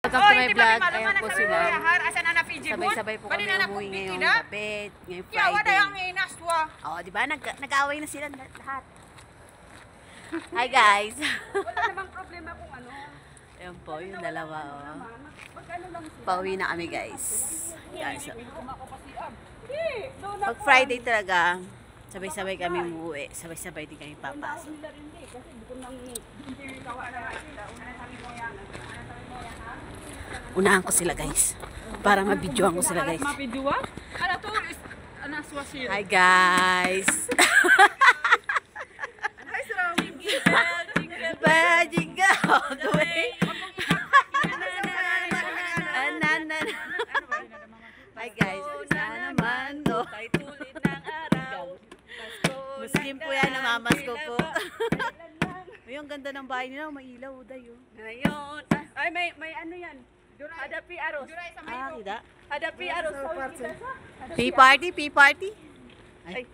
Welcome to my vlog. Ayan po sila. Sabay-sabay po kami umuwi ngayong gabi. Ngayong Friday. Oo, di ba? Nag-away na sila lahat. Hi guys. Wala namang problema kung ano. Ayan po, yung dalawa. Pauwi na kami guys. Pag Friday talaga, sabay-sabay kami umuwi. Sabay-sabay din kami papasok. Unahan ko sila guys. Para mabidyoan ko sila guys. Hi guys. Hi guys. Sana naman. Muslim po yan, namamas ko po. Yung ganda ng bahay nila, may ilaw, dayo. Ngayon. Ay, may ano yan. Hadapi aros. Ah, kita. Hadapi aros. P-party, P-party. Ay.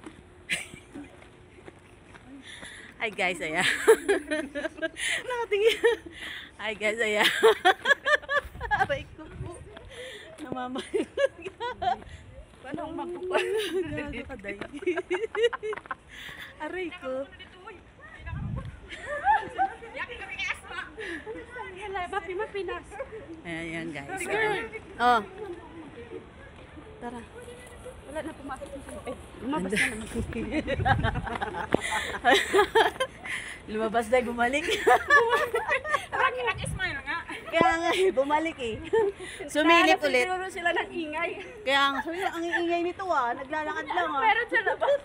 Hi guys, ayan. Nakatingin. Hi guys, ayan. Aray ko po. Namamay. Paano magpupan? Nakakaday. Aray ko. Mapinas. Ayan guys. Oh. Tara. Wala na pumasok. Lumabas na naman. Lumabas na, bumalik. Nag-smile nga. Kaya nga, bumalik eh. Sumilip ulit. Siguro sila ng ingay. Kaya nga, sabi ang ingay nito naglalakad lang Meron sa labas.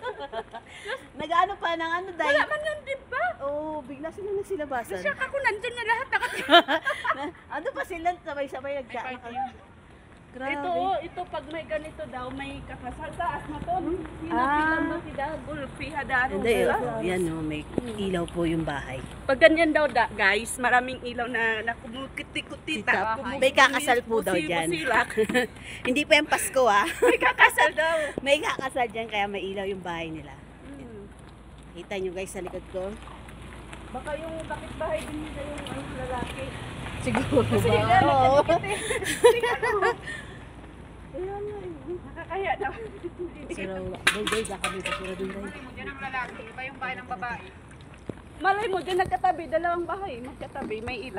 Nag-ano pa ng ano dahil. Wala man yun, di ba? Oo, bigla sila nagsilabasan. Siya ako nandun na lahat. Ano pa sila, sabay-sabay nagkakaroon. Grabe. Ito pag may ganito daw, may kakasal taas na to. Hinapilan mo si Dagul, pihadaro. Hindi, yan may ilaw po yung bahay. Pag ganyan daw guys, maraming ilaw na kumukiti-kutita. May kakasal po daw dyan. Hindi pa yung Pasko May kakasal daw. May kakasal dyan, kaya may ilaw yung bahay nila. Kita nyo guys sa likod ko. Baka yung bakit bahay din nila yung lalaki. Siguro Kasi ba? Oo. Nakakaya daw. Guys, kami pasura din guys. Diyan ang lalaki, iba yung bahay ng babae. Malay mo, dyan nagkatabi, dalawang bahay, magkatabi, may ilaw.